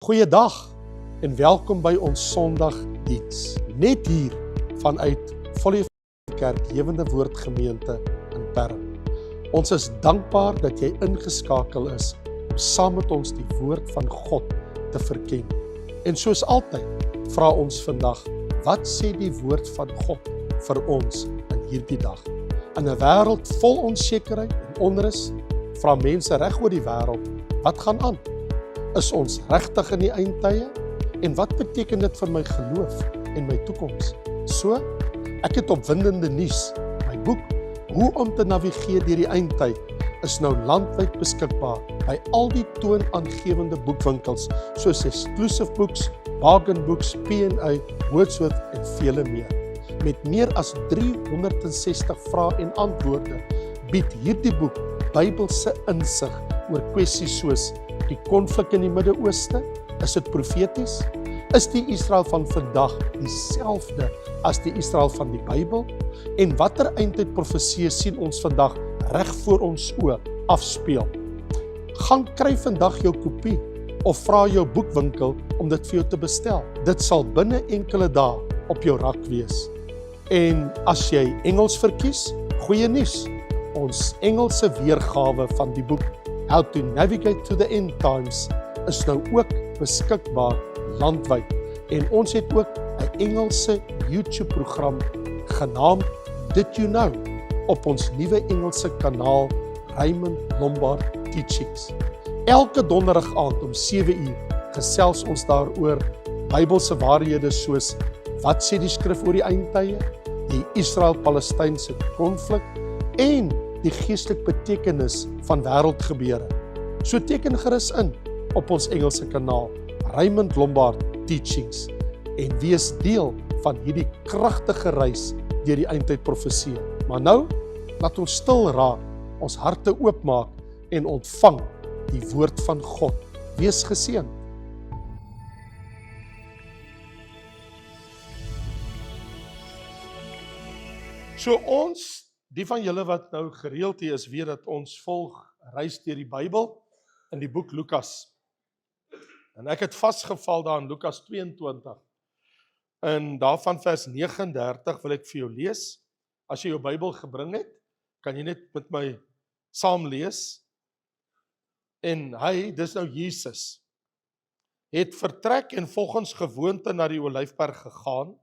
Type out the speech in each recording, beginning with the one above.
Goeiedag en welkom by ons Sondagdiens. Net hier vanuit Volle Kerk Lewende Woord Gemeente in Perm. Ons is dankbaar dat jy ingeskakel is om saam met ons die woord van God te verken. En soos altyd vra ons vandag, wat sê die woord van God vir ons in hierdie dag? In 'n wêreld vol onsekerheid en onrus, vra mense reg oor die wêreld, wat gaan aan? Is ons regtig in die eindtye? En wat beteken dit vir my geloof en my toekoms? So, ek het opwindende nuus. My boek, Hoe om te navigeer deur die eindtyd, is nou landwyd beskikbaar by al die toonaangewende boekwinkels, soos Exclusive Books, Bargain Books, P&A, Wordsworth en vele meer. Met meer as 360 vrae en antwoorde, bied hierdie boek Bybelse insig oor kwessies soos die konflik in die Midde-Ooste, is dit profeties? Is die Israel van vandag dieselfde as die Israel van die Bybel? En watter eindtyd profeseë sien ons vandag reg voor ons oë afspeel? Gaan kry vandag jou kopie of vra jou boekwinkel om dit vir jou te bestel. Dit sal binne enkele dae op jou rak wees. En as jy Engels verkies, goeie nuus. Ons Engelse weergawe van die boek How to Navigate to the End Times is nou ook beskikbaar landwyd. En ons het ook 'n Engelse YouTube-program genaamd Did You Know op ons nuwe Engelse kanaal Raymond Lombard Teachings. Elke donderdag aand om 7:00 gesels ons daaroor Bybelse waarhede soos wat sê die skrif oor die eindtye, die Israel-Palestynse konflik en die geestelike betekenis van wêreldgebeure. So teken gerus in op ons Engelse kanaal Raymond Lombard Teachings en wees deel van hierdie kragtige reis deur die eindtyd profeseë. Maar nou, laat ons stil raak, ons harte oopmaak en ontvang die woord van God. Wees geseënd. So ons, die van julle wat nou gereeld hier is, weet dat ons volg reis deur die Bybel in die boek Lukas. En ek het vasgeval daar in Lukas 22. En daarvan vers 39 wil ek vir jou lees. As jy jou Bybel gebring het, kan jy net met my saam lees. En hy, dis nou Jesus, het vertrek en volgens gewoonte na die Olyfberg gegaan.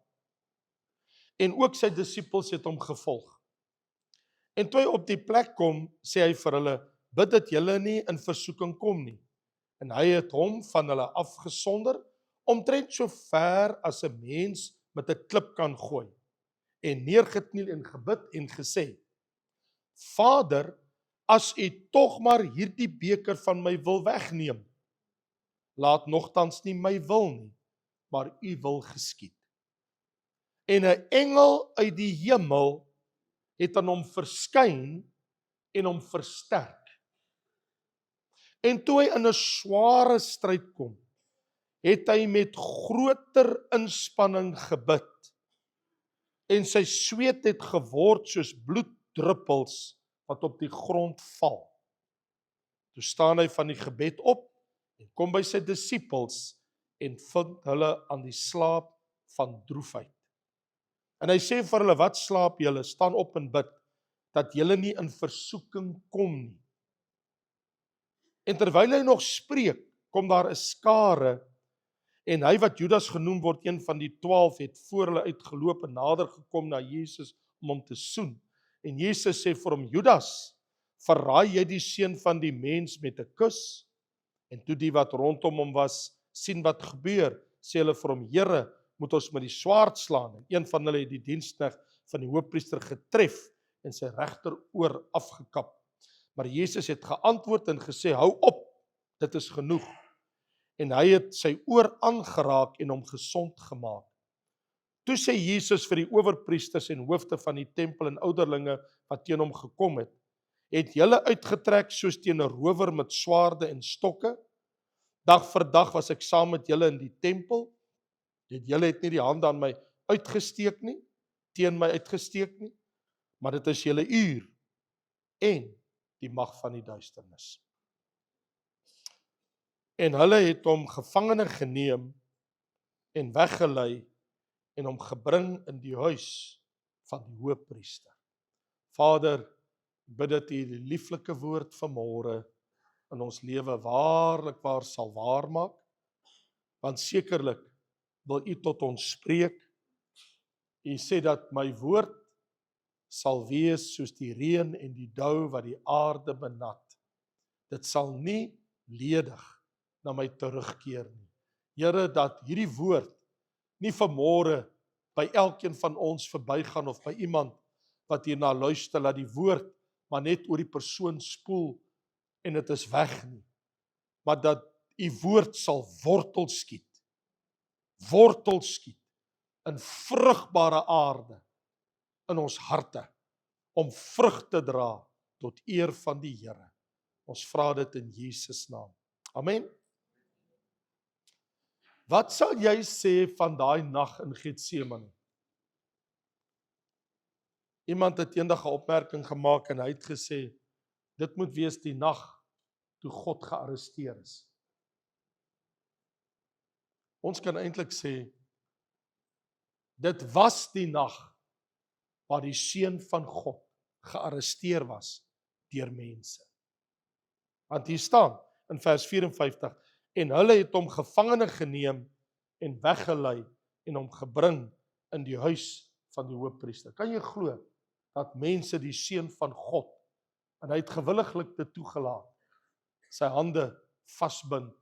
En ook sy disippels het hom gevolg. En toe hy op die plek kom, sê hy vir hulle, bid dat julle nie in versoeking kom nie. En hy het hom van hulle afgesonder, omtrent so ver as 'n mens met 'n klip kan gooi, en neergekniel en gebid en gesê, Vader, as u tog maar hierdie beker van my wil wegneem, laat nogtans nie my wil nie, maar u wil geskied. En 'n engel uit die hemel het aan hom verskyn en hom versterk. En toe hy in 'n sware stryd kom, het hy met groter inspanning gebid. En sy sweet het geword soos bloeddruppels wat op die grond val. Toe staan hy van die gebed op en kom by sy disippels en vind hulle aan die slaap van droefheid. En hy sê vir hulle, wat slaap julle? Staan op en bid, dat julle nie in versoeking kom nie. En terwyl hy nog spreek, kom daar 'n skare, en hy wat Judas genoem word, een van die 12, het voor hulle uitgeloop en nader gekom na Jesus om hom te soen. En Jesus sê vir hom, Judas, verraai jy die seun van die mens met 'n kus? En toe die wat rondom hom was, sien wat gebeur, sê hulle vir hom, Here, moet ons met die swaard slaan. En een van hulle het die diensknegt van die hoofpriester getref en sy regteroor afgekap. Maar Jesus het geantwoord en gesê, hou op, dit is genoeg. En hy het sy oor aangeraak en hom gesond gemaak. Toe sê Jesus vir die owerpriesters en hoofde van die tempel en ouderlinge wat teen hom gekom het julle uitgetrek soos teen 'n rower met swaarde en stokke? Dag vir dag was ek saam met julle in die tempel. Julle het nie die hande aan my uitgesteek nie, teen my uitgesteek nie, maar dit is julle uur en die mag van die duisternis. En hulle het hom gevangene geneem en weggelei en hom gebring in die huis van die hoëpriester. Vader, ek bid dat U die lieflike woord vanmôre in ons lewe waarlik waar sal waarmaak, want sekerlik wil U tot ons spreek. U sê dat my woord sal wees soos die reën en die dou wat die aarde benat. Dit sal nie ledig na my terugkeer nie. Here, dat hierdie woord nie vanmôre by elkeen van ons verbygaan of by iemand wat hierna luister, dat die woord maar net oor die persoon spoel en dit is weg nie. Maar dat U woord sal wortel skiet in vrugbare aarde in ons harte, om vrug te dra tot eer van die Here. Ons vra dit in Jesus naam. Amen. Wat sal jy sê van daai nag in Getsemane? Iemand het eendag 'n opmerking gemaak en hy het gesê, dit moet wees die nag toe God gearresteer is. Ons kan eintlik sê, dit was die nag waar die Seun van God gearresteer was deur mense. Want hier staan in vers 54, en hulle het hom gevangene geneem en weggelei en hom gebring in die huis van die hoëpriester. Kan jy glo dat mense die Seun van God, en hy het gewilliglik dit toegelaat, sy hande vasbind,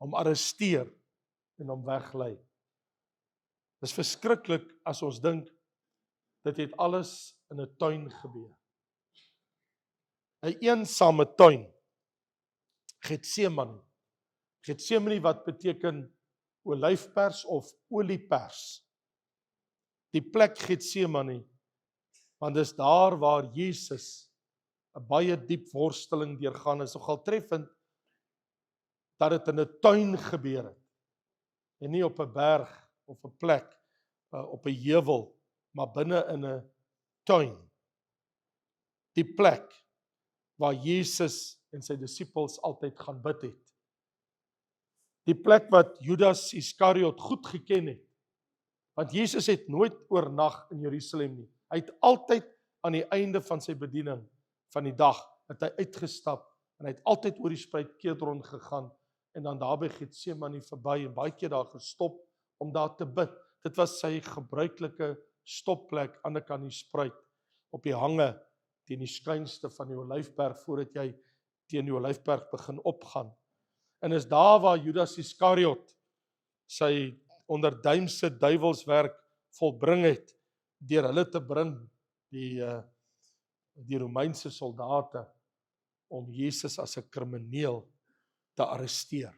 hom arresteer en hom weglei? Dis verskriklik as ons dink, dit het alles in 'n tuin gebeur. 'n Eensame tuin, Getsemane. Getsemane wat beteken olyfpers of oliepers. Die plek Getsemane, want dis daar waar Jesus 'n baie diep worsteling deurgaan. Is nogal treffend dat dit in 'n tuin gebeur het en nie op 'n berg of 'n plek op 'n heuwel, maar binne in 'n tuin. Die plek waar Jesus en sy disippels altyd gaan bid het. Die plek wat Judas Iskariot goed geken het. Want Jesus het nooit oornag in Jerusalem nie. Hy het altyd aan die einde van sy bediening van die dag het hy uitgestap en hy het altyd oor die spruit Kedron gegaan en dan daar by Getsemane verby en baie keer daar gestop om daar te bid. Dit was sy gebruikelike stopplek aan die kant die spruit op die hange teen die skuinste van die Olyfberg voordat jy teen die Olyfberg begin opgaan. En is daar waar Judas Iskariot sy onderduimse duiwelswerk volbring het deur hulle te bring die Romeinse soldate om Jesus as 'n krimineel te arresteer.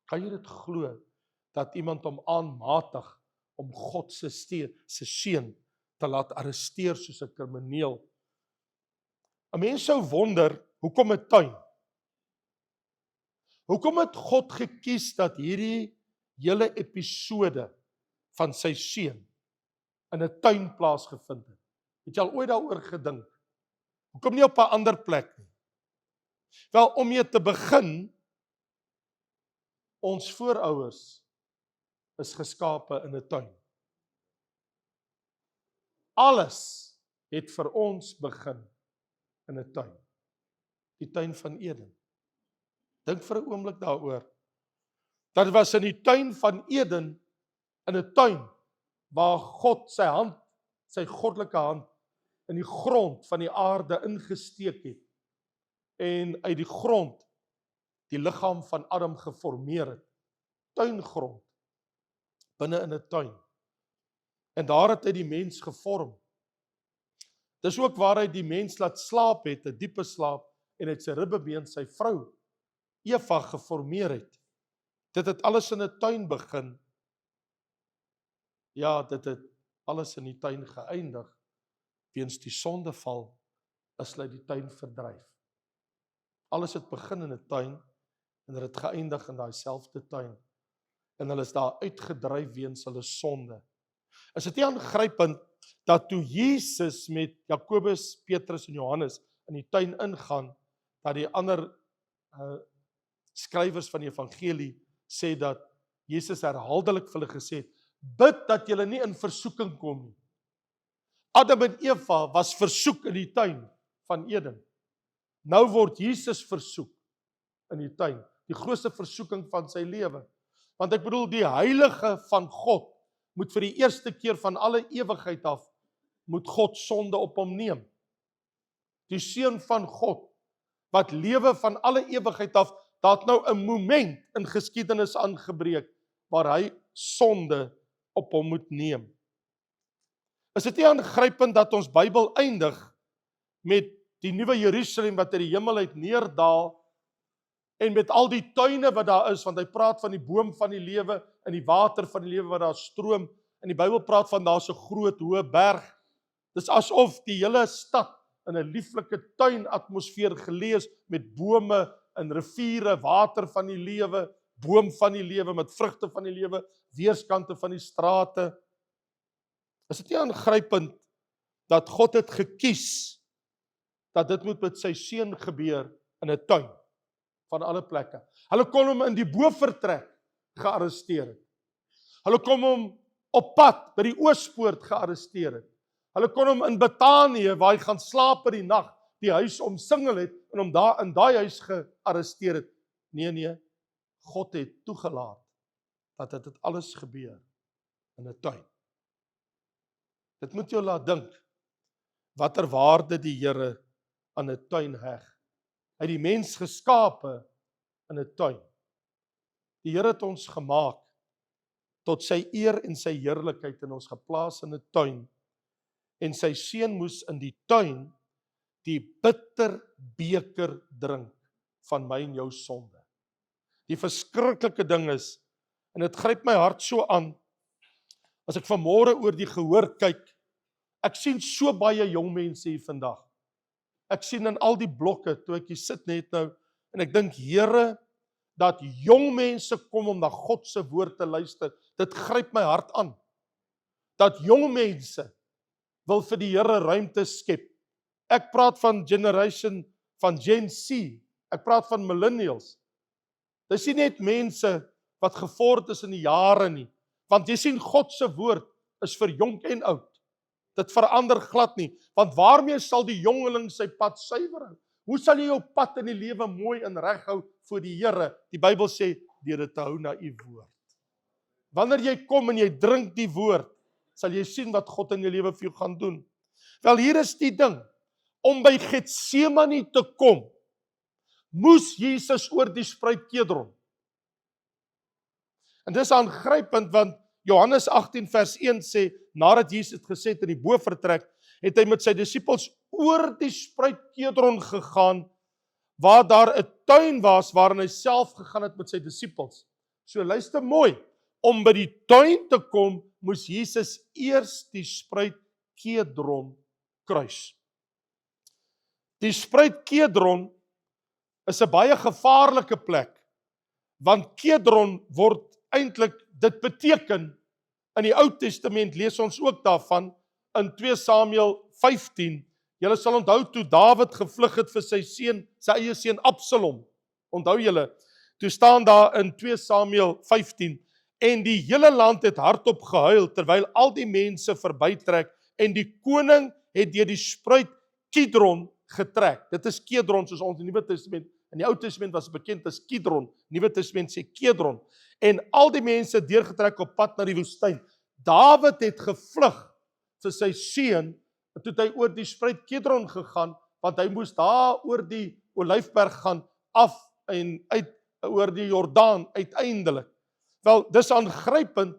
Kan jy dit glo dat iemand hom aanmatig om God se seun te laat arresteer soos 'n krimineel? 'n Mens sou wonder, hoekom 'n tuin? Hoekom het God gekies dat hierdie hele episode van sy seun in 'n tuin plaasgevind het? Het jy al ooit daaroor gedink? Hoekom nie op 'n ander plek nie? Wel, om mee te begin, ons voorouers is geskape in 'n tuin. Alles het vir ons begin in 'n tuin. Die tuin van Eden. Dink vir 'n oomblik daaroor. Dat was in die tuin van Eden, in 'n tuin waar God sy hand, sy goddelike hand in die grond van die aarde ingesteek het en uit die grond die liggaam van Adam geformeer het. Tuingrond binne in 'n tuin. En daar het hy die mens gevorm. Dis ook waar hy die mens laat slaap het, 'n diepe slaap, en het sy ribbebeen sy vrou Eva geformeer het. Dit het alles in 'n tuin begin. Ja, dit het alles in die tuin geëindig. Weens die sondeval is hulle die tuin verdryf. Alles het begin in 'n tuin en dit het geëindig in daai selfde tuin. En hulle is daar uitgedryf weens hulle sonde. Is dit nie aangrypend dat toe Jesus met Jakobus, Petrus en Johannes in die tuin ingaan, dat die ander skrywers van die evangelie sê dat Jesus herhaaldelik vir hulle gesê het, bid dat julle nie in versoeking kom nie. Adam en Eva was versoek in die tuin van Eden. Nou word Jesus versoek in die tuin, die grootste versoeking van sy lewe. Want ek bedoel, die heilige van God moet vir die eerste keer van alle ewigheid af, moet God sonde op hom neem. Die seun van God, wat lewe van alle ewigheid af, daar het nou 'n moment in geskiedenis aangebreek, waar hy sonde op hom moet neem. Is dit nie aangrypend dat ons Bybel eindig met die nuwe Jerusalem wat uit die hemel uit neerdaal, en met al die tuine wat daar is, want hy praat van die boom van die lewe, en die water van die lewe wat daar stroom, en die Bybel praat van daar's 'n groot hoë berg. Dis asof die hele stad in 'n lieflike tuinatmosfeer gelees, met bome en riviere, water van die lewe, boom van die lewe, met vrugte van die lewe, weerskante van die strate. Is dit nie aangrypend dat God het gekies dat dit moet met sy seun gebeur in 'n tuin van alle plekke? Hulle kon hom in die bovertrek gearresteer het. Hulle kon hom op pad by die Oospoort gearresteer het. Hulle kon hom in Betanië, waar hy gaan slaap in die nag, die huis omsingel het, en hom daar in daai huis gearresteer het. Nee, God het toegelaat dat dit alles gebeur in 'n tuin. Dit moet jou laat dink, watter waarde die Here aan 'n tuin heg. Hy het die mens geskape in 'n tuin. Die Here het ons gemaak tot sy eer en sy heerlikheid, en ons geplaas in 'n tuin. En sy seun moes in die tuin die bitter beker drink van my en jou sonde. Die verskriklike ding is, en dit gryp my hart so aan, as ek vanmôre oor die gehoor kyk, ek sien so baie jong mense hier vandag. Ek sien in al die blokke, toe ek hier sit net nou, en ek dink, Here, dat jong mense kom om na God se woord te luister, dit gryp my hart aan. Dat jong mense wil vir die Here ruimte skep. Ek praat van generation van Gen Z, ek praat van millennials. Dis nie net mense wat gevord is in die jare nie, want jy sien God se woord is vir jonk en oud. Dit verander glad nie, want waarmee sal die jongeling sy pad suiwer hou? Hoe sal jy jou pad in die lewe mooi en reg hou voor die Here? Die Bybel sê, deur dit te hou na u woord. Wanneer jy kom en jy drink die woord, sal jy sien wat God in jou lewe vir jou gaan doen. Wel, hier is die ding, om by Getsemane te kom, moes Jesus oor die spruit Kedron. En dis aangrypend, want Johannes 18 vers 1 sê, nadat Jesus het gesê in die bovertrek, het hy met sy disippels oor die spruit Kedron gegaan, waar daar 'n tuin was, waarin hy self gegaan het met sy disippels. So luister mooi, om by die tuin te kom, moes Jesus eers die spruit Kedron kruis. Die spruit Kedron is 'n baie gevaarlike plek, want Kedron word eintlik, dit beteken, in die Ou Testament lees ons ook daarvan, in 2 Samuel 15, julle sal onthou toe Dawid gevlug het vir sy eie seun Absalom, onthou julle, toe staan daar in 2 Samuel 15, en die hele land het hardop gehuil, terwyl al die mense verbytrek, en die koning het deur die spruit Kidron getrek. Dit is Kedron, soos ons in die Nuwe Testament, in die Ou Testament was bekend as Kidron, Nuwe Testament sê Kedron, en al die mense deurgetrek op pad na die woestyn. Dawid het gevlug vir sy seun, en toe het hy oor die spruit Kedron gegaan, want hy moes daar oor die Olyfberg gaan, af en uit, oor die Jordaan uiteindelik. Wel, dis aangrypend,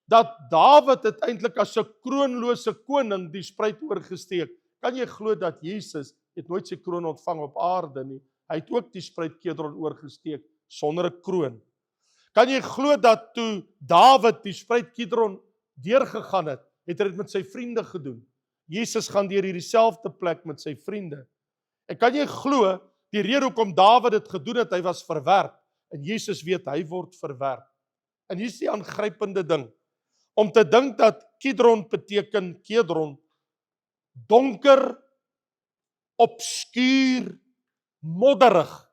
dat Dawid het eintlik as 'n kroonlose koning die spruit oorgesteek. Kan jy glo dat Jesus het nooit sy kroon ontvang op aarde nie? Hy het ook die spruit Kedron oorgesteek, sonder 'n kroon. Kan jy glo dat toe Dawid die spruit Kedron deurgegaan het, het hy dit met sy vriende gedoen? Jesus gaan deur hierdie selfde plek met sy vriende. En kan jy glo, die rede hoekom Dawid dit gedoen het, hy was verwerp, en Jesus weet, hy word verwerp. En hier is die aangrypende ding, om te dink dat Kedron beteken Kedron, donker, obskuur, modderig.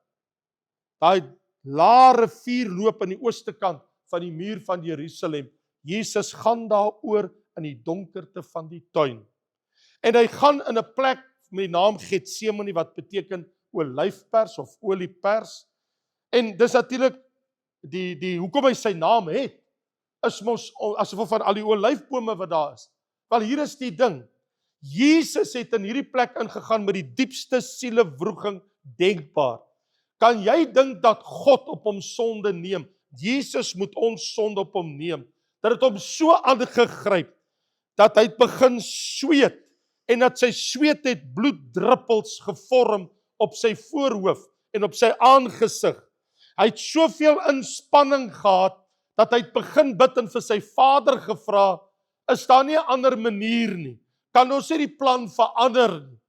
Daai Laar rivier loop aan die ooste kant van die muur van Jerusalem. Jesus gaan daaroor in die donkerte van die tuin. En hy gaan in 'n plek met die naam Getsemane wat beteken olyfpers of oliepers. En dis natuurlik die hoekom hy sy naam het, is mos as gevolg van al die olyfbome wat daar is. Wel hier is die ding. Jesus het in hierdie plek ingegaan met die diepste sielewroeging denkbaar. Kan jy dink dat God op hom sonde neem? Jesus moet ons sonde op hom neem. Dat het hom so aangegryp dat hy het begin sweet en dat sy sweet het bloeddruppels gevorm op sy voorhoof en op sy aangesig. Hy het soveel inspanning gehad dat hy het begin bid en vir sy Vader gevra, is daar nie 'n ander manier nie? Kan ons nie die plan verander nie?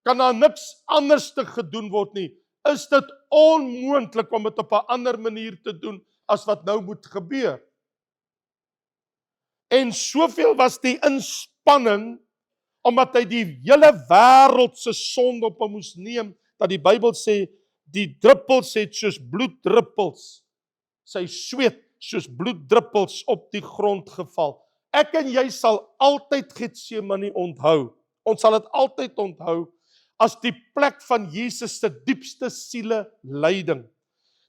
Kan daar niks anders te gedoen word nie? Is dit onmoontlik om dit op 'n ander manier te doen as wat nou moet gebeur? En soveel was die inspanning, omdat hy die hele wêreld se sonde op hom moes neem, dat die Bybel sê, die druppels het soos bloeddruppels, sy sweet soos bloeddruppels op die grond geval. Ek en jy sal altyd Getsemane onthou. Ons sal dit altyd onthou as die plek van Jesus se diepste siele lyding.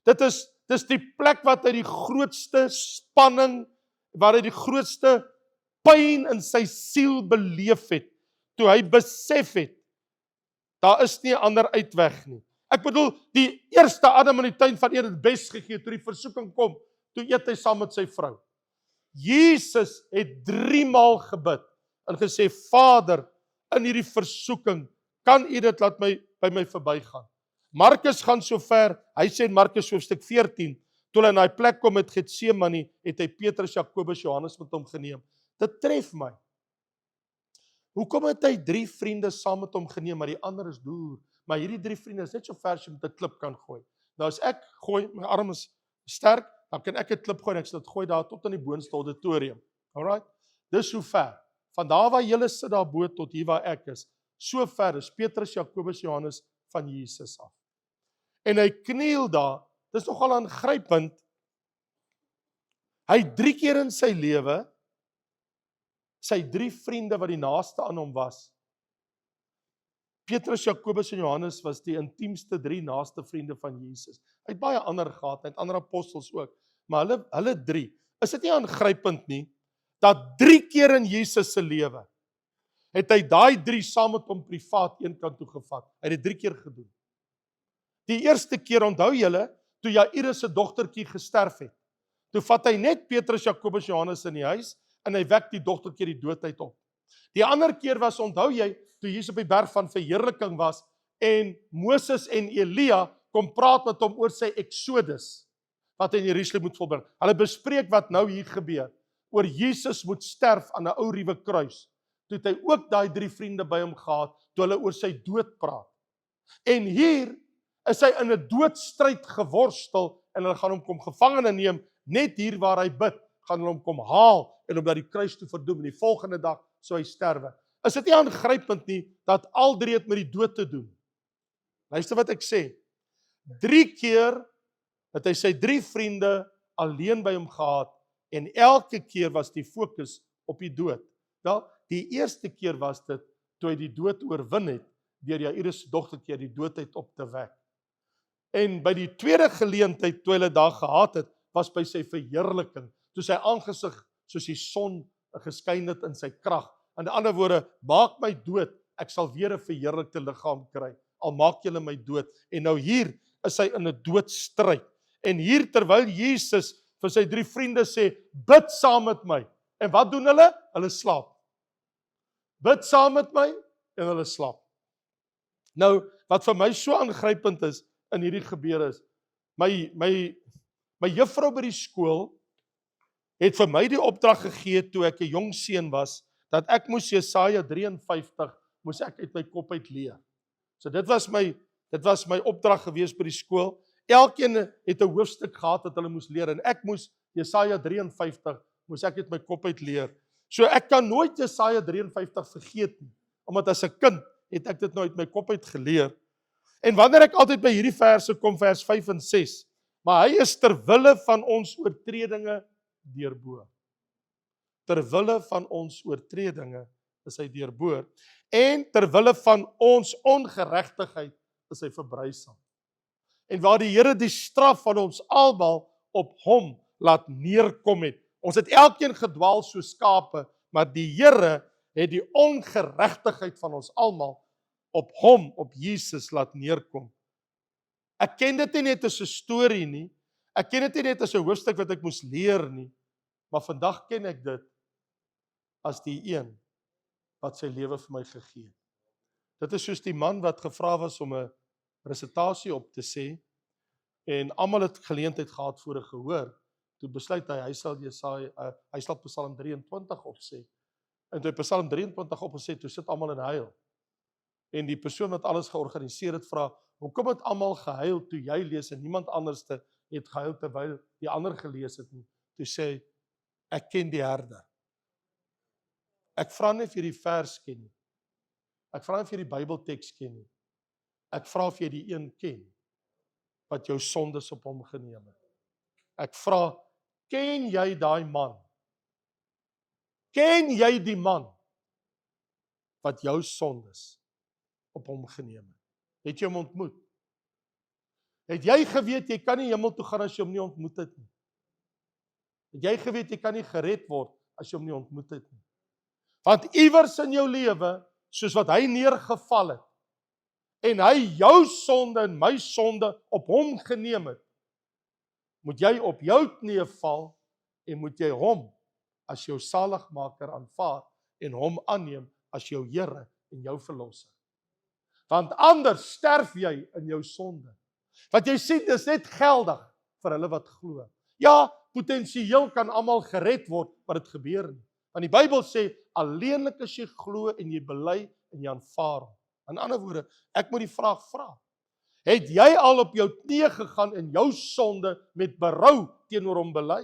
Dis die plek wat hy die grootste spanning, waar hy die grootste pyn in sy siel beleef het, toe hy besef het, daar is nie 'n ander uitweg nie. Ek bedoel, die eerste Adam in die tuin van Eden het bes gegee, toe die versoeking kom, toe eet hy saam met sy vrou. Jesus het 3 maal gebid en gesê, Vader, in hierdie versoeking, kan u dit laat by my verbygaan. Markus gaan so ver, hy sê in Markus hoofstuk 14, toe hy in daai plek kom met Getsemane, het hy Petrus, Jakobus, Johannes met hom geneem. Dit tref my. Hoekom het hy 3 vriende saam met hom geneem, maar die ander is deur? Maar hierdie 3 vriende is net so ver as jy met 'n klip kan gooi. Nou as ek gooi, my arm is sterk, dan kan ek 'n klip gooi en ek sal dit gooi daar tot in die boonste auditorium. Alright? Dis hoe ver. Van daar waar julle sit daarbo tot hier waar ek is, so ver is Petrus, Jakobus, Johannes van Jesus af. En hy kniel daar, dis nogal aangrypend. Hy 3 keer in sy lewe, sy 3 vriende wat die naaste aan hom was, Petrus, Jakobus en Johannes was die intiemste 3 naaste vriende van Jesus. Hy het baie ander gehad, hy het ander apostels ook, maar hulle 3, is dit nie aangrypend nie, dat 3 keer in Jesus se lewe, het hy daai 3 saam met hom privaat een kant toe gevat. Hy het dit 3 keer gedoen. Die eerste keer, onthou julle, toe Jairus se dogtertjie gesterf het, toe vat hy net Petrus, Jakobus, Johannes in die huis, en hy wek die dogtertjie die doodheid op. Die ander keer was, onthou jy, toe Jesus op die berg van verheerliking was, en Moses en Elia kom praat met hom oor sy Exodus, wat hy in Jerusalem moet volbring. Hulle bespreek wat nou hier gebeur, oor Jesus moet sterf aan 'n ou ruwe kruis. Toe het hy ook daai 3 vriende by hom gehad, toe hulle oor sy dood praat. En hier is hy in 'n doodstryd geworstel, en hulle gaan hom kom gevangene neem, net hier waar hy bid, gaan hulle hom kom haal, en hom by die kruis toe verdoem, en die volgende dag sou hy sterwe. Is dit nie aangrypend nie, dat al 3 het met die dood te doen? Luister wat ek sê, 3 keer het hy sy 3 vriende alleen by hom gehad, en elke keer was die fokus op die dood. Wel, die eerste keer was dit, toe hy die dood oorwin het, deur Jairus se dogtertjie die doodheid op te wek. En by die tweede geleentheid, toe hulle daar gehad het, was by sy verheerliking, toe sy aangesig soos die son geskyn het in sy krag. In ander woorde, maak my dood, ek sal weer 'n verheerlikte liggaam kry, al maak julle my dood. En nou hier is hy in 'n doodstryd. En hier terwyl Jesus vir sy 3 vriende sê, bid saam met my. En wat doen hulle? Hulle slaap. Bid saam met my en hulle slaap. Nou, wat vir my so aangrypend is in hierdie gebeure is, my juffrou by die skool het vir my die opdrag gegee toe ek 'n jong seun was, dat ek moes Jesaja 53 moes ek uit my kop uit leer. So dit was my opdrag gewees by die skool. Elkeen het 'n hoofstuk gehad wat hulle moes leer, en ek moes Jesaja 53 moes ek uit my kop uit leer. So ek kan nooit Jesaja 53 vergeet nie, omdat as 'n kind het ek dit nou uit my kop uit geleer. En wanneer ek altyd by hierdie verse kom, vers 5 en 6, Maar hy is ter wille van ons oortredinge deurboor. Ter wille van ons oortredinge is hy deurboor. En ter wille van ons ongeregtigheid is hy verbrysel. En waar die Here die straf van ons almal op hom laat neerkom het. Ons het elkeen gedwaal so skape, maar die Here het die ongeregtigheid van ons almal op hom, op Jesus laat neerkom. Ek ken dit nie net as 'n storie nie. Ek ken dit nie net as 'n hoofstuk wat ek moes leer nie. Maar vandag ken ek dit as die een wat sy lewe vir my gegee het. Dit is soos die man wat gevra was om 'n resitasie op te sê en almal het geleentheid gehad voor 'n gehoor. Toe besluit hy sal Psalm 23 opsê. En toe hy Psalm 23 opgesê, toe sit almal in huil. En die persoon wat alles georganiseer het vra, hoekom het almal gehuil toe jy lees en niemand anderste het gehuil terwyl die ander gelees het nie? Toe sê hy, ek ken die herder. Ek vra nie of jy die vers ken nie. Ek vra nie of jy die Bybelteks ken nie. Ek vra of jy die een ken wat jou sondes op hom geneem het. Ek vra, ken jy daai man? Ken jy die man wat jou sondes op hom geneem het? Het jy hom ontmoet? Het jy geweet jy kan nie hemel toe gaan as jy hom nie ontmoet het nie? Het jy geweet jy kan nie gered word as jy hom nie ontmoet het nie? Want iewers in jou lewe, soos wat hy neergeval het, en hy jou sonde en my sonde op hom geneem het, moet jy op jou knieë val en moet jy hom as jou saligmaker aanvaar en hom aanneem as jou Here en jou verlosser. Want anders sterf jy in jou sonde. Wat jy sien, is net geldig vir hulle wat glo. Ja, potensieel kan almal gered word, maar dit gebeur nie. Want die Bybel sê, alleenlik as jy glo en jy bely en jy aanvaar hom. In ander woorde, ek moet die vraag vra. Het jy al op jou knieë gegaan en jou sonde met berou teenoor hom bely?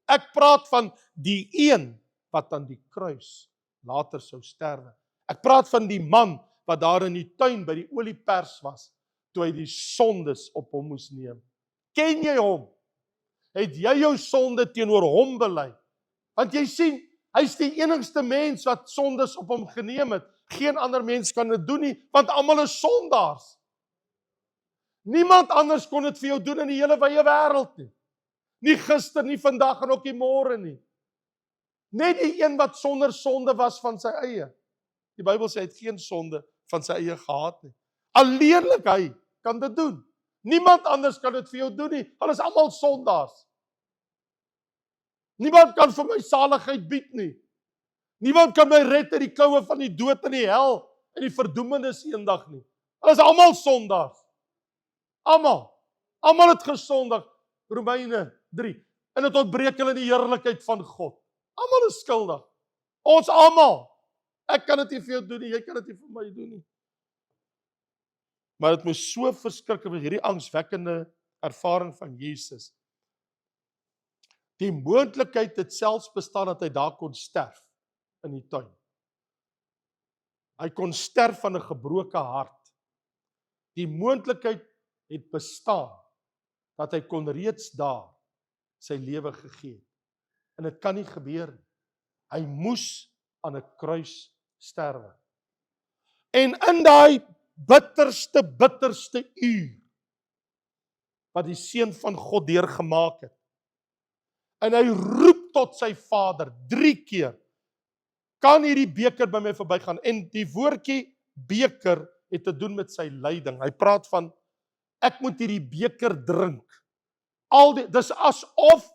Ek praat van die een wat aan die kruis later sou sterwe. Ek praat van die man wat daar in die tuin by die oliepers was, toe hy die sondes op hom moes neem. Ken jy hom? Het jy jou sonde teenoor hom bely? Want jy sien, hy's die enigste mens wat sondes op hom geneem het. Geen ander mens kan dit doen nie, want almal is sondaars. Niemand anders kon dit vir jou doen in die hele wye wêreld nie. Nie gister, nie vandag en ook nie môre nie. Net die een wat sonder sonde was van sy eie. Die Bybel sê hy het geen sonde van sy eie gehad nie. Alleenlik hy kan dit doen. Niemand anders kan dit vir jou doen nie. Hulle is almal sondaars. Niemand kan vir my saligheid bied nie. Niemand kan my red uit die kloue van die dood en die hel en die verdoemenis eendag nie. Hulle is almal sondaars. Almal het gesondig. Romeine 3. En dit ontbreek hulle in die heerlikheid van God. Almal is skuldig. Ons almal. Ek kan dit nie vir jou doen nie, jy kan dit nie vir my doen nie. Maar dit moes so verskriklik wees, hierdie angswekkende ervaring van Jesus. Die moontlikheid het selfs bestaan dat hy daar kon sterf in die tuin. Hy kon sterf van 'n gebroke hart. Die moontlikheid het bestaan dat hy kon reeds daar sy lewe gegee het. En dit kan nie gebeur nie. Hy moes aan 'n kruis sterwe. En in daai bitterste uur wat die Seun van God deurgemaak het, en hy roep tot sy Vader 3 keer, kan hierdie beker by my verbygaan? En die woordjie beker het te doen met sy lyding. Hy praat van, ek moet hierdie beker drink. Dis asof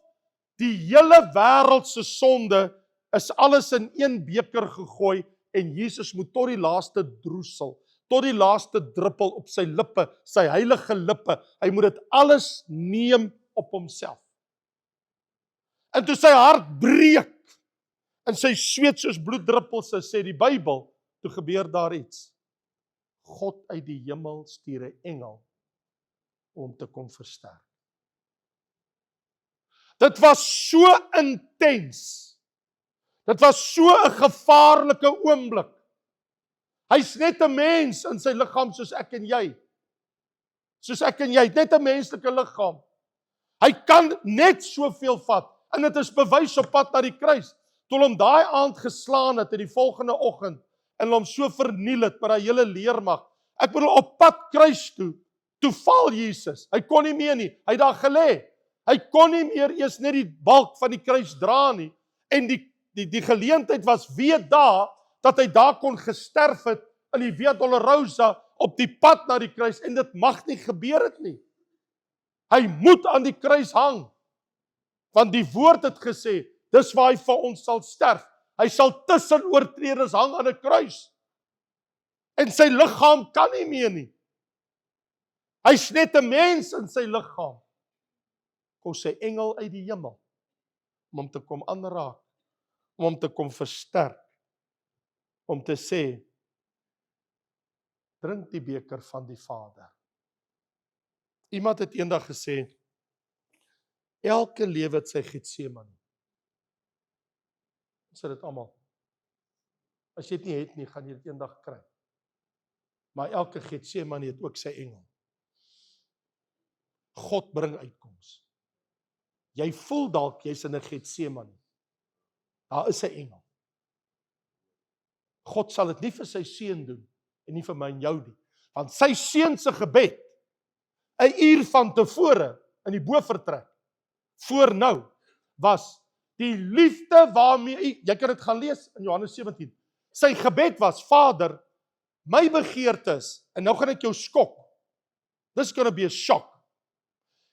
die hele wêreld se sonde is alles in een beker gegooi en Jesus moet tot die laaste droesel, tot die laaste druppel op sy lippe, sy heilige lippe, hy moet dit alles neem op homself. En toe sy hart breek, en sy sweet soos bloeddruppels, sê die Bybel, toe gebeur daar iets. God uit die hemel stuur 'n engel om te kom versterk. Dit was so intens. Dit was so 'n gevaarlike oomblik. Hy's net 'n mens in sy liggaam soos ek en jy. Soos ek en jy, net 'n menslike liggaam. Hy kan net soveel vat, en dit is bewys op pad na die kruis. Toe hom daai aand geslaan het, in die volgende oggend, en hom so verniel het, met die hele leermag. Ek bedoel, op pad kruis toe val Jesus. Hy kon nie meer nie, hy het daar gelê. Hy kon nie meer eers net die balk van die kruis dra nie, en die geleentheid was weer daar, dat hy daar kon gesterf het, in die Via Dolorosa, op die pad na die kruis, en dit mag nie gebeur het nie. Hy moet aan die kruis hang, want die woord het gesê, dis waar hy vir ons sal sterf. Hy sal tussen oortreders hang aan 'n kruis. En sy liggaam kan nie meer nie. Hy's net 'n mens in sy liggaam. Kom sy engel uit die hemel, om hom te kom aanraak, om hom te kom versterk, om te sê, drink die beker van die Vader. Iemand het eendag gesê, elke lewe het sy Getsemane. Ons het dit almal. As jy dit nie het nie, gaan jy dit eendag kry. Maar elke Getsemane het ook sy engel. God bring uitkoms. Jy voel dalk jy's in 'n Getsemane. Daar is 'n engel. God sal dit nie vir sy seun doen, en nie vir my en jou nie. Want sy seun se gebed, 'n uur van tevore, in die bovertrek, voor nou, was die liefde waarmee, jy kan dit gaan lees in Johannes 17, sy gebed was, Vader, my begeerte is, en nou gaan ek jou skok, this is gonna be a shock,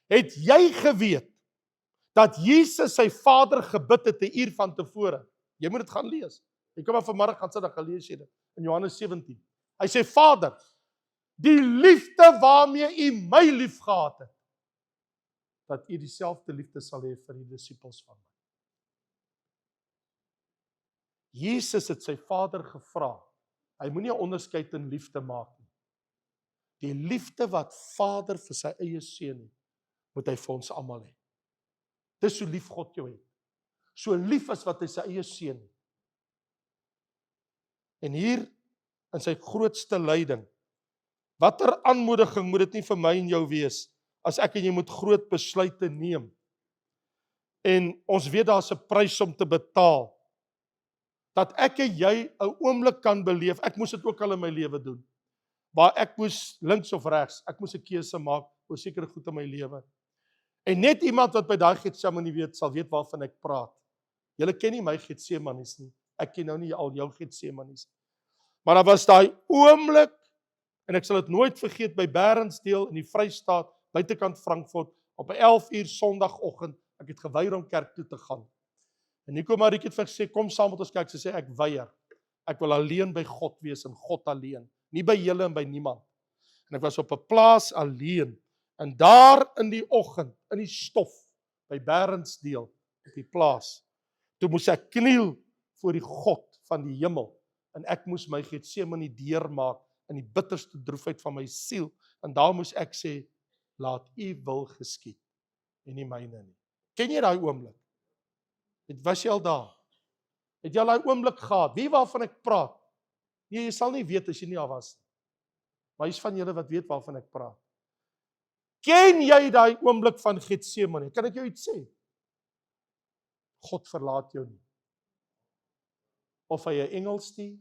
het jy geweet, dat Jesus sy Vader gebid het 'n uur van tevore? Jy moet dit gaan lees. Jy kan maar vanmiddag gaan sit, dan gaan lees jy dit, in Johannes 17. Hy sê, Vader, die liefde waarmee u my lief gehad het, dat u dieselfde liefde sal hê vir die disippels van my. Jesus het sy Vader gevra, hy moenie 'n onderskeid in liefde maak nie. Die liefde wat Vader vir sy eie seun het, moet hy vir ons almal hê. Dis so lief God jou het. So lief as wat hy sy eie seun het. En hier, in sy grootste lyding, watter aanmoediging moet dit nie vir my en jou wees, as ek en jy moet groot besluite neem. En ons weet daar's 'n prys om te betaal. Dat ek en jy 'n oomblik kan beleef, ek moes dit ook al in my lewe doen, waar ek moes links of regs, ek moes 'n keuse maak oor sekere goed in my lewe. En net iemand wat by daai Getsemane weet, sal weet waarvan ek praat. Julle ken nie my Getsemanes nie, ek ken nou nie al jou Getsemanes. Maar daar was daai oomblik, en ek sal dit nooit vergeet, by Bernsdeel in die Vrystaat, buitekant Frankfurt, op 11 uur Sondagoggend, ek het geweier om kerk toe te gaan. En Nico Mariek het vir gesê, kom saam met ons kerk, sy sê, ek weier. Ek wil alleen by God wees, en God alleen. Nie by julle en by niemand. En ek was op 'n plaas alleen, en daar in die oggend, in die stof, by Bernsdeel, op die plaas, toe moes ek kniel voor die God van die hemel, en ek moes my Getsemane deurmaak, in die bitterste droefheid van my siel, en daar moes ek sê, laat u wil geskied, en nie myne nie. Ken jy daai oomblik? Was jy al daar? Het jy al daai oomblik gehad? Wie waarvan ek praat? Nee, jy sal nie weet as jy nie daar was. Maar jy's van julle wat weet waarvan ek praat. Ken jy daai oomblik van Getsemane? Kan ek jou iets sê? God verlaat jou nie. Of hy 'n engel stuur,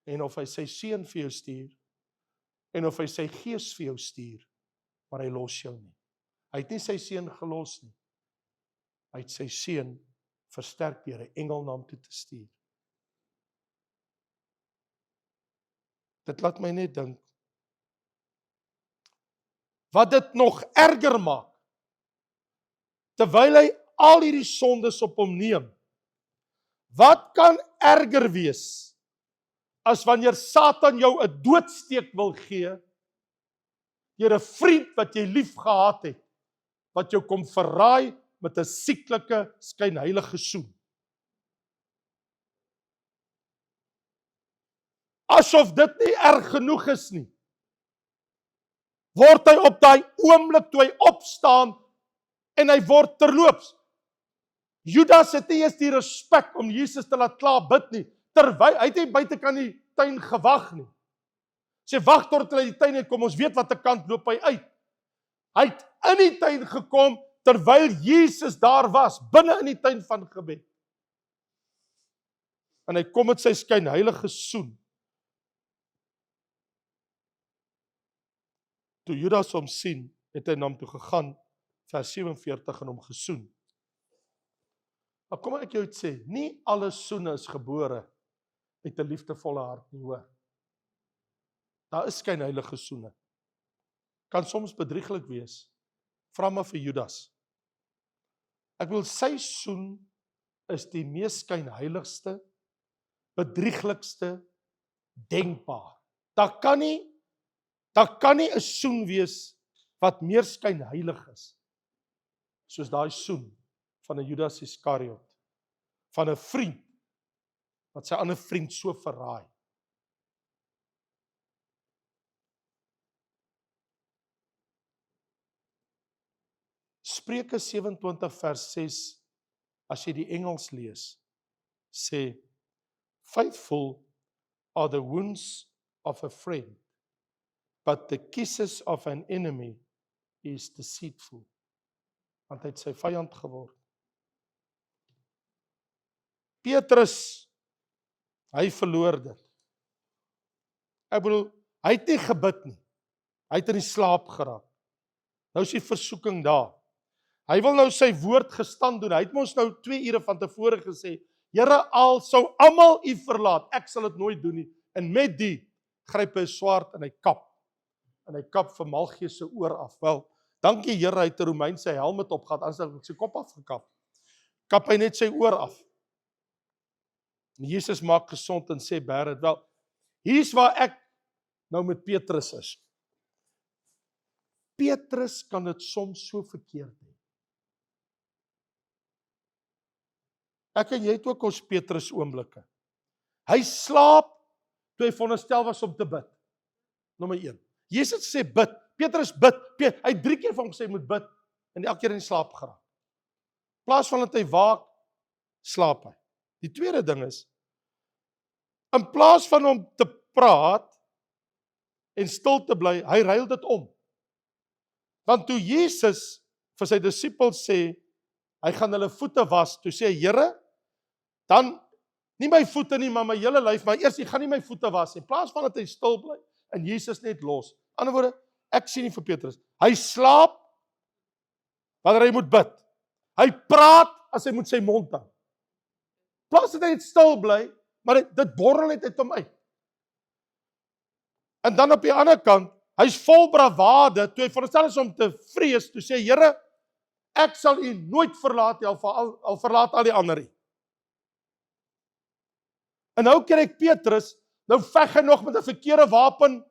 en of hy sy seun vir jou stuur, en of hy sy gees vir jou stuur, maar hy los jou nie. Hy het nie sy seun gelos nie. Hy het sy seun versterk deur 'n engel na hom toe te stuur. Dit laat my net dink, wat dit nog erger maak, terwyl hy al hierdie sondes op hom neem, wat kan erger wees, as wanneer Satan jou 'n doodsteek wil gee, deur 'n vriend wat jy lief gehad het, wat jou kom verraai met 'n sieklike, skynheilige soen. Asof dit nie erg genoeg is nie, word hy op daai oomblik toe hy opstaan, en hy word terloops. Judas het nie eens die respek om Jesus te laat klaar bid nie, terwyl hy het nie buitekant die tuin gewag nie. Sê, wag tot hy die tuin het kom, ons weet wat 'n kant loop hy uit. Hy het in die tuin gekom, terwyl Jesus daar was, binne in die tuin van gebed. En hy kom met sy skynheilige soen. Toe Judas hom sien, het hy na hom toe gegaan, vers 47, en hom gesoen. Maar kom ek jou iets sê, nie alle soene is gebore uit 'n liefdevolle hart nie, hoor. Daar is skynheilige soene. Kan soms bedrieglik wees. Vra maar vir Judas. Ek wil sy soen is die mees skynheiligste, bedrieglikste denkbaar. Daar kan nie 'n soen wees wat meer skynheilig is, soos daai soen van 'n Judas Iskariot, van 'n vriend, wat sy ander vriend so verraai. Spreuke 27 vers 6, as jy die Engels lees, sê, faithful are the wounds of a friend, but the kisses of an enemy is deceitful. Want hy het sy vyand geword. Petrus, hy verloor dit. Ek bedoel, hy het nie gebid nie. Hy het in die slaap geraak. Nou is die versoeking daar. Hy wil nou sy woord gestand doen. Hy het ons nou 2 ure van tevore gesê, Here, al sou almal u verlaat, ek sal dit nooit doen nie. En met die gryp hy 'n swaard en hy kap. En hy kap vir Malgius se oor af. Wel, dankie Here, hy het 'n Romeinse helm op gehad, anders het hy sy kop afgekap. Kap hy net sy oor af. En Jesus maak gesond en sê, bær dit. Wel, hier's waar ek nou met Petrus is. Petrus kan dit soms so verkeerd hê. Ek en jy het ook ons Petrus oomblikke. Hy slaap toe hy veronderstel was om te bid. Nommer 1. Jesus sê bid. Petrus bid. Hy het 3 keer vir hom gesê moet bid en elke keer in die slaap geraak. In plaas van dat hy waak, slaap hy. Die tweede ding is, in plaas van hom te praat en stil te bly, hy ruil dit om. Want toe Jesus vir sy disippels sê, hy gaan hulle voete was, toe sê hy, Here, dan nie my voete nie, maar my hele lyf, maar eers, jy gaan nie my voete was nie. In plaas van dat hy stil bly en Jesus net los. In ander woorde, ek sien nie vir Petrus. Hy slaap wanneer hy moet bid. Hy praat as hy moet sy mond hou. In plaas dat hy net stil bly, maar dit borrel net uit hom uit. En dan op die ander kant, hy's vol bravade, toe hy veronderstel is om te vrees, toe sê, Here, ek sal u nooit verlaat nie, al verlaat al die ander nie. En nou kry ek Petrus, nou veg hy nog met 'n verkeerde wapen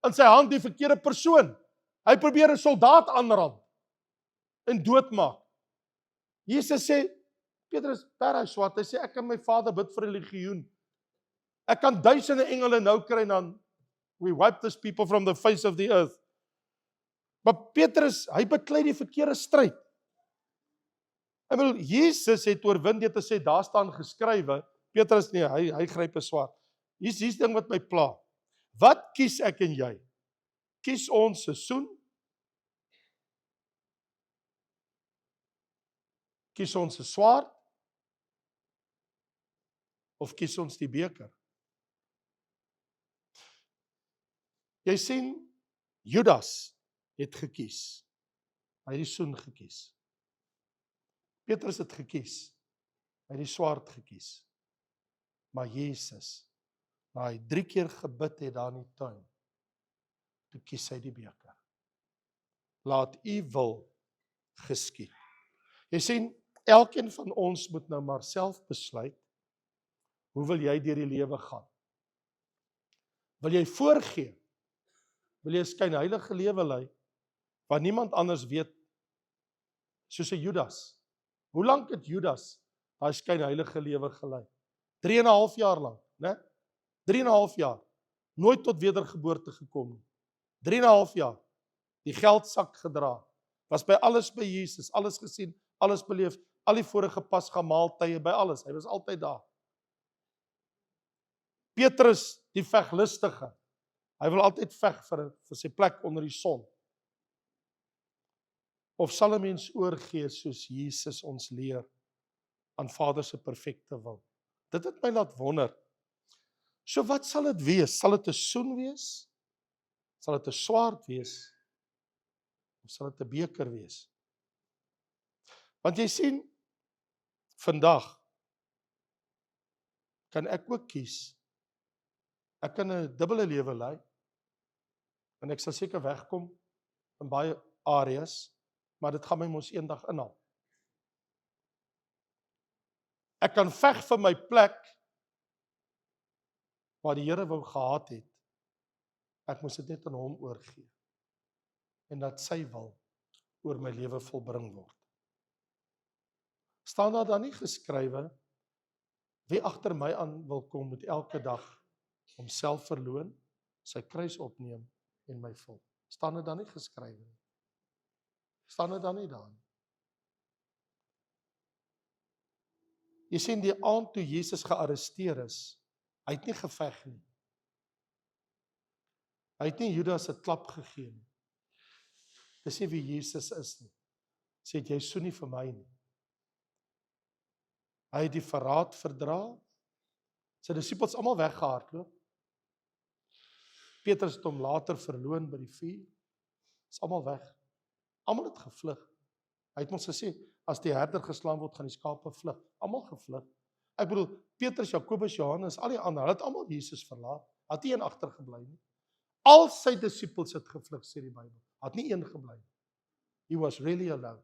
in sy hand, die verkeerde persoon. Hy probeer 'n soldaat aanrand en doodmaak. Jesus sê, Petrus, bær hy swaard, hy sê, ek kan my Vader bid vir 'n legioen. Ek kan duisende engele nou kry en dan, we wipe this people from the face of the earth. Maar Petrus, hy beklei die verkeerde stryd. Ek bedoel, Jesus het oorwin deur te sê, daar staan geskrywe, Petrus nee, hy gryp 'n swaard. Hier's die ding wat my pla. Wat kies ek en jy? Kies ons 'n soen? Kies ons 'n swaard? Of kies ons die beker? Jy sien, Judas het gekies. Hy het die soen gekies. Petrus het gekies. Hy het die swaard gekies. Maar Jesus, na hy 3 keer gebid het daar in die tuin, toe kies hy die beker. Laat u wil geskied. Jy sien, elkeen van ons moet nou maar self besluit, hoe wil jy deur die lewe gaan? Wil jy voorgee? Wil jy 'n skynheilige lewe lei, waar niemand anders weet, soos 'n Judas? Hoe lank het Judas daai skynheilige lewe gelei? 3,5 jaar lank, né? 3,5 jaar. Nooit tot wedergeboorte gekom nie. 3,5 jaar. Die geldsak gedra. Was by alles by Jesus, alles gesien, alles beleef, al die vorige pasga maaltye by alles. Hy was altyd daar. Petrus, die veglustige. Hy wil altyd veg vir sy plek onder die son. Of sal 'n mens oorgee soos Jesus ons leer aan Vader se perfekte wil? Dit het my laat wonder. So wat sal dit wees? Sal dit 'n soen wees? Sal dit 'n swaard wees? Of sal dit 'n beker wees? Want jy sien, vandag kan ek ook kies. Ek kan 'n dubbele lewe lei, en ek sal seker wegkom in baie areas, maar dit gaan my mos eendag inhaal. Ek kan veg vir my plek waar die Here wou gehad het. Ek moes dit net aan hom oorgee. En dat sy wil oor my lewe volbring word. Staan daar dan nie geskrywe, wie agter my aan wil kom, moet elke dag homself verloon, sy kruis opneem en my volg. Staan dit dan nie geskrywe nie? Staan dit dan nie daar nie? Jy sien, die aand toe Jesus gearresteer is, hy het nie geveg nie. Hy het nie Judas 'n klap gegee nie. Dis nie wie Jesus is nie. Sê jy so nie vir my nie. Hy het die verraad verdra. Sy disippels almal weggehardloop. Petrus het hom later verloon by die vuur. Is almal weg. Almal het gevlug. Hy het ons gesê, as die herder geslaan word, gaan die skape vlug. Almal gevlug. Ek bedoel, Petrus, Jakobus, Johannes, al die ander, hulle het almal Jesus verlaat. Het nie een agtergebly nie. Al sy disippels het gevlug, sê die Bybel. Het nie een gebly. He was really alone.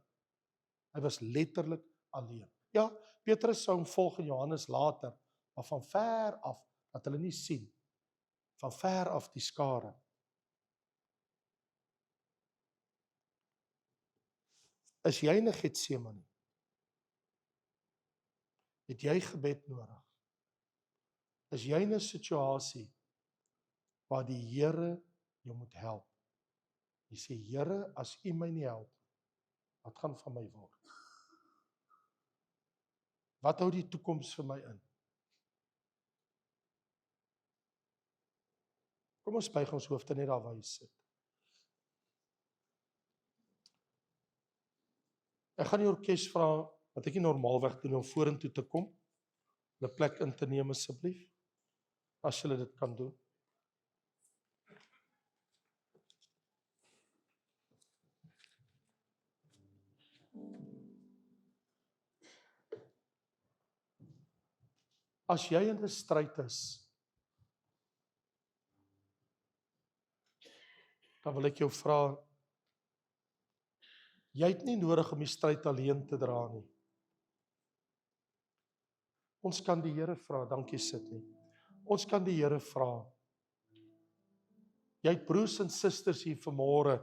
Hy was letterlik alleen. Ja, Petrus sou hom volg en Johannes later, maar van ver af, dat hulle nie sien. Van ver af die skare. Is jy in 'n Getsemane? Het jy gebed nodig? Is jy in 'n situasie waar die Here jou moet help? Jy sê, Here, as U my nie help, wat gaan van my word? Wat hou die toekoms vir my in? Kom ons buig ons hoofde net daar waar jy sit. Ek gaan die orkes vra, wat ek nie normaalweg doen, om vorentoe te kom, 'n plek in te neem asseblief, as julle dit kan doen. As jy in 'n stryd is, dan wil ek jou vra, jy het nie nodig om die stryd alleen te dra nie. Ons kan die Here vra, dankie sit nie. Ons kan die Here vra. Jy het broers en susters hier vanmôre.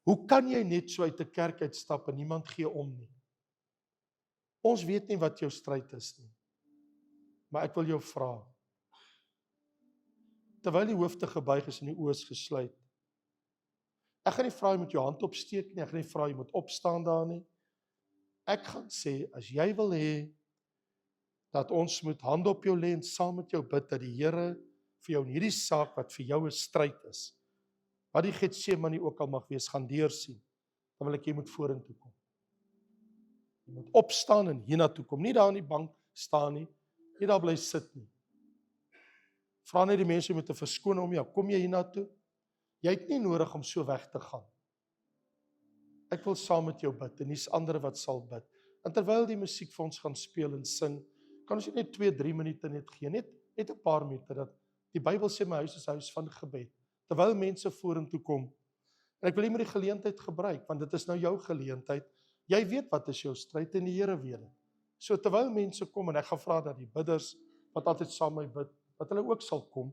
Hoe kan jy net so uit 'n kerk uitstap en niemand gee om nie? Ons weet nie wat jou stryd is nie. Maar ek wil jou vra. Terwyl die hoofde gebuig is en die oë is gesluit. Ek gaan nie vra jy moet jou hand opsteek nie, ek gaan nie vra jy moet opstaan daar nie. Ek gaan sê, as jy wil hê, dat ons moet hand op jou lê en saam met jou bid, dat die Here vir jou in hierdie saak, wat vir jou 'n stryd is, wat die Getsemane ook al mag wees, gaan deursien, dan wil ek jy moet vorentoe kom. Jy moet opstaan en hiernatoe kom, nie daar in die bank staan nie, nie daar bly sit nie. Vra net die mense met 'n verskoning om jou, kom jy hiernatoe? Jy het nie nodig om so weg te gaan. Ek wil saam met jou bid, en dis ander wat sal bid. En terwyl die musiek vir ons gaan speel en sing, kan ons net 2-3 minute net gee, net 'n paar minute, dat die Bybel sê my huis is huis van gebed. Terwyl mense vorentoe kom, en ek wil nie met die geleentheid gebruik, want dit is nou jou geleentheid. Jy weet wat is jou stryd en die Here weet dit. So terwyl mense kom, en ek gaan vra dat die bidders, wat altyd saam met my bid, dat hulle ook sal kom.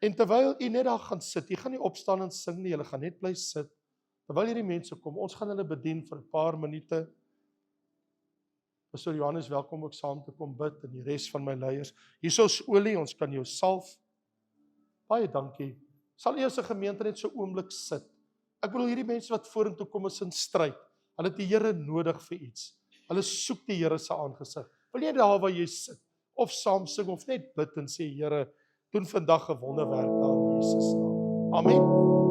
En terwyl jy net daar gaan sit, jy gaan nie opstaan en sing nie, jy gaan net bly sit. Terwyl hierdie mense kom, ons gaan hulle bedien vir 'n paar minute. Pastor Johannes, welkom ook saam te kom bid, en die res van my leiers. Hier is olie, ons kan jou salf. Baie dankie. Sal eers 'n gemeente net so oomblik sit. Ek bedoel, hierdie mense wat vorentoe kom is in stryd. Hulle het die Here nodig vir iets. Hulle soek die Here se aangesig. Wil jy daar waar jy sit, of saam sing, of net bid en sê, Here, doen vandag 'n wonderwerk daar in Jesus naam. Amen.